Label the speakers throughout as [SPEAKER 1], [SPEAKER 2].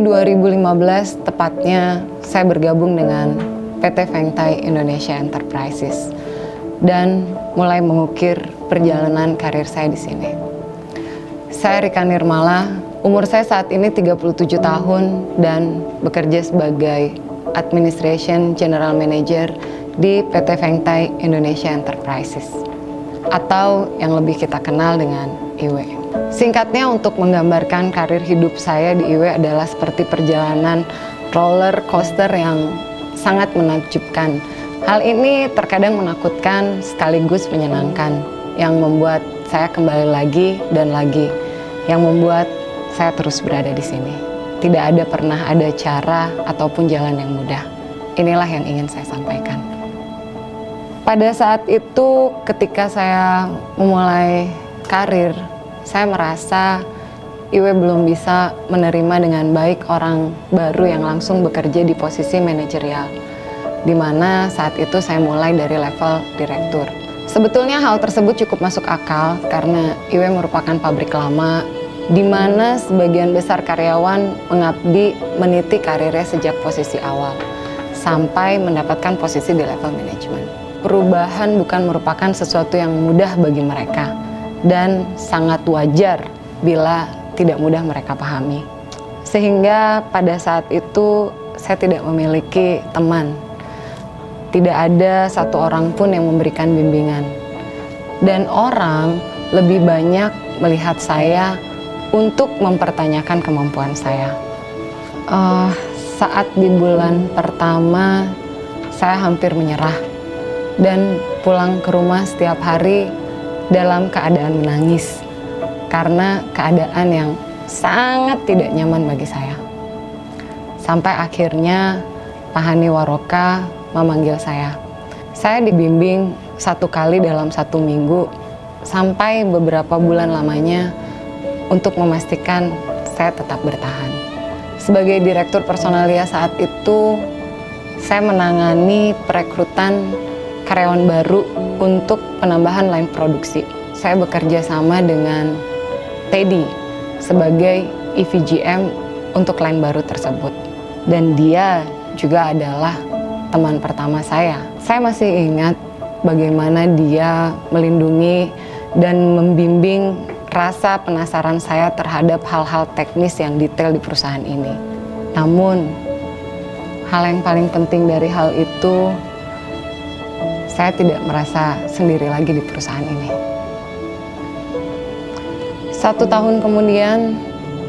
[SPEAKER 1] 2015 tepatnya saya bergabung dengan PT Feng Tai Indonesia Enterprises dan mulai mengukir perjalanan karir saya di sini. Saya Rika Nirmala, umur saya saat ini 37 tahun dan bekerja sebagai Administration General Manager di PT Feng Tai Indonesia Enterprises atau yang lebih kita kenal dengan IW. Singkatnya, untuk menggambarkan karir hidup saya di IW adalah seperti perjalanan roller coaster yang sangat menakjubkan. Hal ini terkadang menakutkan sekaligus menyenangkan, yang membuat saya kembali lagi dan lagi, yang membuat saya terus berada di sini. Tidak pernah ada cara ataupun jalan yang mudah. Inilah yang ingin saya sampaikan. Pada saat itu, ketika saya memulai karir, saya merasa IW belum bisa menerima dengan baik orang baru yang langsung bekerja di posisi manajerial, di mana saat itu saya mulai dari level direktur. Sebetulnya hal tersebut cukup masuk akal karena IW merupakan pabrik lama, di mana sebagian besar karyawan mengabdi meniti karirnya sejak posisi awal, sampai mendapatkan posisi di level manajemen. Perubahan bukan merupakan sesuatu yang mudah bagi mereka, dan sangat wajar bila tidak mudah mereka pahami. Sehingga pada saat itu saya tidak memiliki teman. Tidak ada satu orang pun yang memberikan bimbingan. Dan orang lebih banyak melihat saya untuk mempertanyakan kemampuan saya. Saat di bulan pertama saya hampir menyerah dan pulang ke rumah setiap hari dalam keadaan menangis karena keadaan yang sangat tidak nyaman bagi saya. Sampai akhirnya Pak Hani Waroka memanggil saya. Saya dibimbing 1 kali dalam 1 minggu sampai beberapa bulan lamanya untuk memastikan saya tetap bertahan. Sebagai direktur personalia saat itu, saya menangani perekrutan karyawan baru untuk penambahan line produksi. Saya bekerja sama dengan Teddy sebagai EVGM untuk line baru tersebut. Dan dia juga adalah teman pertama saya. Saya masih ingat bagaimana dia melindungi dan membimbing rasa penasaran saya terhadap hal-hal teknis yang detail di perusahaan ini. Namun, hal yang paling penting dari hal itu, saya tidak merasa sendiri lagi di perusahaan ini. 1 tahun kemudian,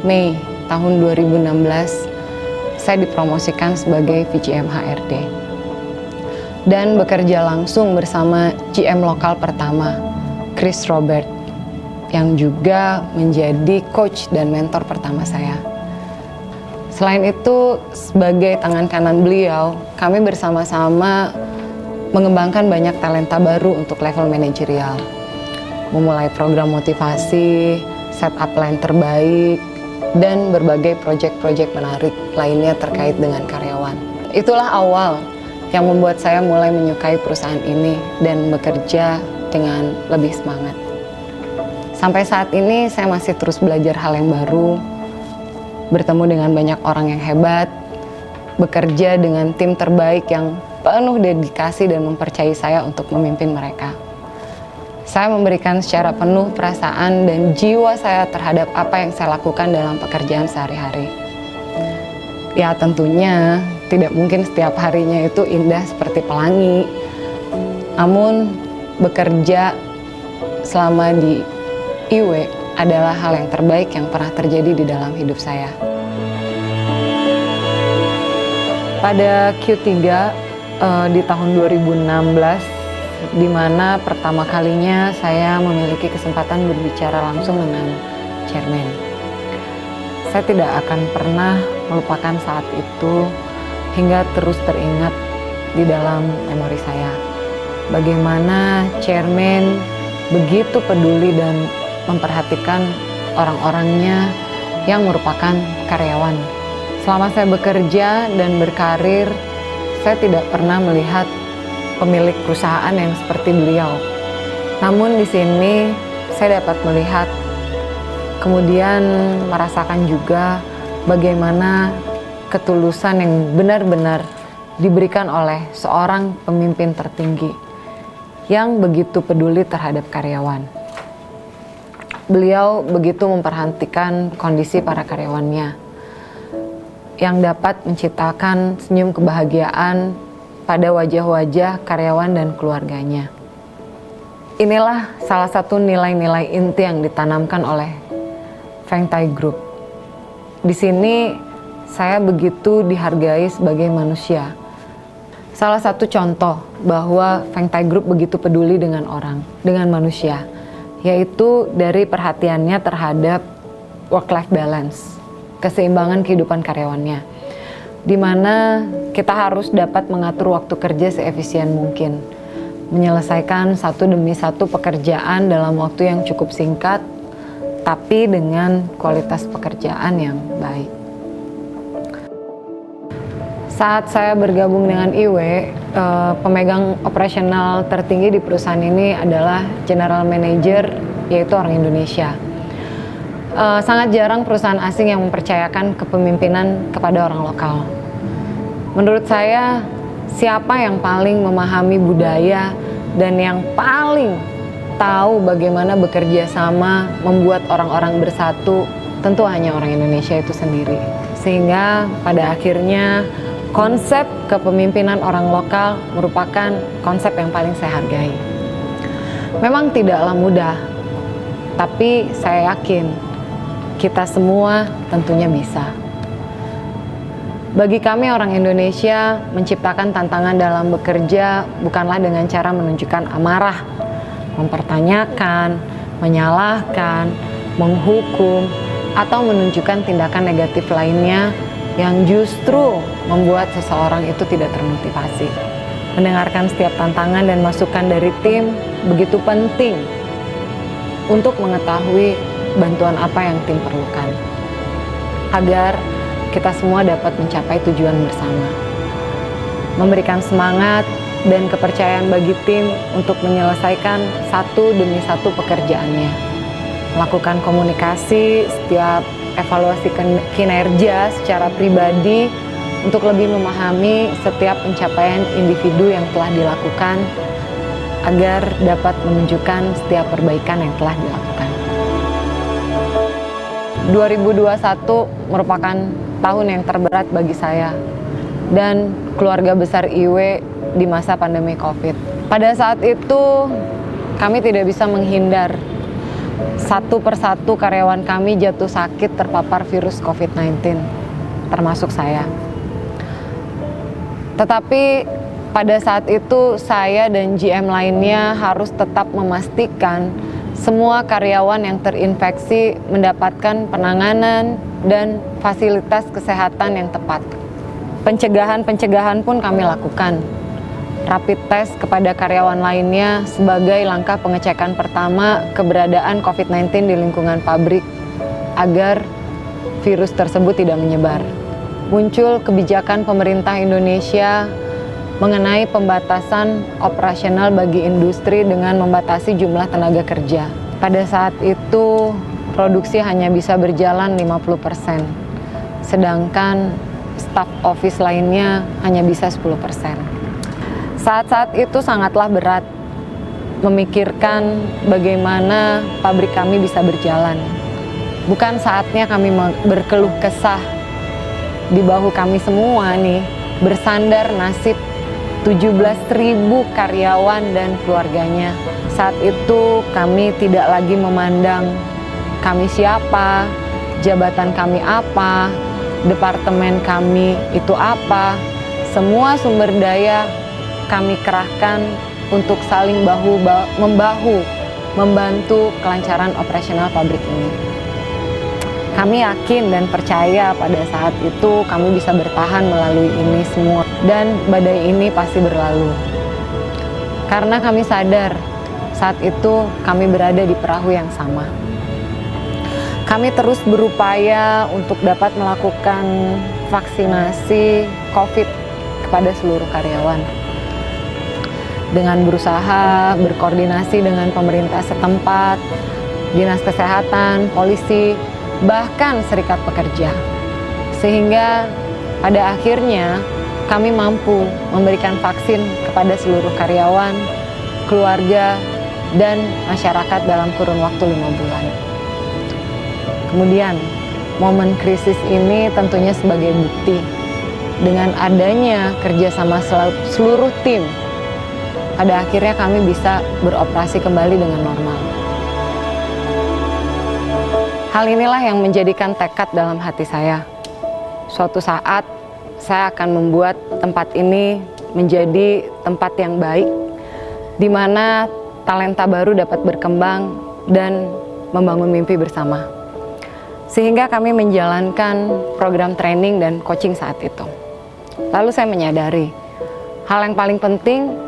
[SPEAKER 1] Mei tahun 2016, saya dipromosikan sebagai VGM HRD dan bekerja langsung bersama GM lokal pertama, Chris Robert, yang juga menjadi coach dan mentor pertama saya. Selain itu, sebagai tangan kanan beliau, kami bersama-sama mengembangkan banyak talenta baru untuk level manajerial, memulai program motivasi, setup line terbaik, dan berbagai proyek-proyek menarik lainnya terkait dengan karyawan. Itulah awal yang membuat saya mulai menyukai perusahaan ini dan bekerja dengan lebih semangat. Sampai saat ini saya masih terus belajar hal yang baru, bertemu dengan banyak orang yang hebat, bekerja dengan tim terbaik yang penuh dedikasi dan mempercayai saya untuk memimpin mereka. Saya memberikan secara penuh perasaan dan jiwa saya terhadap apa yang saya lakukan dalam pekerjaan sehari-hari. Ya, tentunya tidak mungkin setiap harinya itu indah seperti pelangi. Namun, bekerja selama di IW adalah hal yang terbaik yang pernah terjadi di dalam hidup saya. Pada Q3 di tahun 2016, di mana pertama kalinya saya memiliki kesempatan berbicara langsung dengan chairman. Saya tidak akan pernah melupakan saat itu hingga terus teringat di dalam memori saya. Bagaimana chairman begitu peduli dan memperhatikan orang-orangnya yang merupakan karyawan. Selama saya bekerja dan berkarir, saya tidak pernah melihat pemilik perusahaan yang seperti beliau. Namun di sini saya dapat melihat, kemudian merasakan juga bagaimana ketulusan yang benar-benar diberikan oleh seorang pemimpin tertinggi yang begitu peduli terhadap karyawan. Beliau begitu memperhatikan kondisi para karyawannya, yang dapat menciptakan senyum kebahagiaan pada wajah-wajah karyawan dan keluarganya. Inilah salah satu nilai-nilai inti yang ditanamkan oleh Feng Tai Group. Di sini saya begitu dihargai sebagai manusia. Salah satu contoh bahwa Feng Tai Group begitu peduli dengan orang, dengan manusia, yaitu dari perhatiannya terhadap work-life balance, keseimbangan kehidupan karyawannya, di mana kita harus dapat mengatur waktu kerja seefisien mungkin, menyelesaikan satu demi satu pekerjaan dalam waktu yang cukup singkat, tapi dengan kualitas pekerjaan yang baik. Saat saya bergabung dengan IW, pemegang operasional tertinggi di perusahaan ini adalah General Manager, yaitu orang Indonesia. Sangat jarang perusahaan asing yang mempercayakan kepemimpinan kepada orang lokal. Menurut saya, siapa yang paling memahami budaya dan yang paling tahu bagaimana bekerja sama membuat orang-orang bersatu, tentu hanya orang Indonesia itu sendiri. Sehingga pada akhirnya konsep kepemimpinan orang lokal merupakan konsep yang paling saya hargai. Memang tidaklah mudah, tapi saya yakin kita semua tentunya bisa. Bagi kami orang Indonesia, menciptakan tantangan dalam bekerja bukanlah dengan cara menunjukkan amarah, mempertanyakan, menyalahkan, menghukum, atau menunjukkan tindakan negatif lainnya yang justru membuat seseorang itu tidak termotivasi. Mendengarkan setiap tantangan dan masukan dari tim begitu penting untuk mengetahui bantuan apa yang tim perlukan, agar kita semua dapat mencapai tujuan bersama. Memberikan semangat dan kepercayaan bagi tim untuk menyelesaikan satu demi satu pekerjaannya. Melakukan komunikasi, setiap evaluasi kinerja secara pribadi untuk lebih memahami setiap pencapaian individu yang telah dilakukan agar dapat menunjukkan setiap perbaikan yang telah dilakukan. 2021 merupakan tahun yang terberat bagi saya dan keluarga besar IW di masa pandemi COVID. Pada saat itu kami tidak bisa menghindar. Satu persatu karyawan kami jatuh sakit terpapar virus COVID-19, termasuk saya. Tetapi pada saat itu saya dan GM lainnya harus tetap memastikan semua karyawan yang terinfeksi mendapatkan penanganan dan fasilitas kesehatan yang tepat. Pencegahan pun kami lakukan. Rapid test kepada karyawan lainnya sebagai langkah pengecekan pertama keberadaan COVID-19 di lingkungan pabrik agar virus tersebut tidak menyebar. Muncul kebijakan pemerintah Indonesia mengenai pembatasan operasional bagi industri dengan membatasi jumlah tenaga kerja. Pada saat itu produksi hanya bisa berjalan 50%, sedangkan staf office lainnya hanya bisa 10%. Saat-saat itu sangatlah berat memikirkan bagaimana pabrik kami bisa berjalan. Bukan saatnya kami berkeluh kesah. Di bahu kami semua nih bersandar nasib 17.000 karyawan dan keluarganya. Saat itu kami tidak lagi memandang kami siapa, jabatan kami apa, departemen kami itu apa. Semua sumber daya kami kerahkan untuk saling bahu-membahu membantu kelancaran operasional pabrik ini. Kami yakin dan percaya pada saat itu kami bisa bertahan melalui ini semua dan badai ini pasti berlalu. Karena kami sadar saat itu kami berada di perahu yang sama. Kami terus berupaya untuk dapat melakukan vaksinasi COVID kepada seluruh karyawan. Dengan berusaha berkoordinasi dengan pemerintah setempat, dinas kesehatan, polisi, bahkan serikat pekerja. Sehingga pada akhirnya kami mampu memberikan vaksin kepada seluruh karyawan, keluarga, dan masyarakat dalam kurun waktu 5 bulan. Kemudian, momen krisis ini tentunya sebagai bukti dengan adanya kerjasama seluruh tim, pada akhirnya kami bisa beroperasi kembali dengan normal. Hal inilah yang menjadikan tekad dalam hati saya. Suatu saat, saya akan membuat tempat ini menjadi tempat yang baik, di mana talenta baru dapat berkembang dan membangun mimpi bersama. Sehingga kami menjalankan program training dan coaching saat itu. Lalu saya menyadari, hal yang paling penting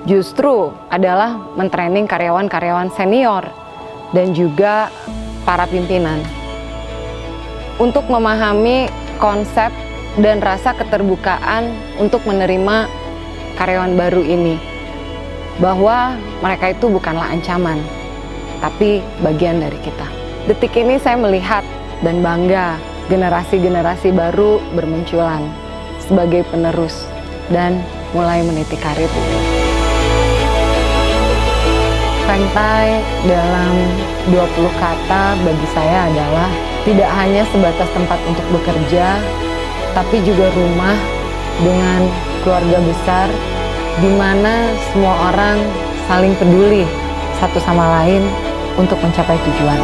[SPEAKER 1] justru adalah mentraining karyawan-karyawan senior dan juga para pimpinan untuk memahami konsep dan rasa keterbukaan untuk menerima karyawan baru ini, bahwa mereka itu bukanlah ancaman, tapi bagian dari kita. Detik ini saya melihat dan bangga generasi-generasi baru bermunculan sebagai penerus dan mulai meniti karir. Feng Tai dalam 20 kata bagi saya adalah tidak hanya sebatas tempat untuk bekerja, tapi juga rumah dengan keluarga besar di mana semua orang saling peduli satu sama lain untuk mencapai tujuan.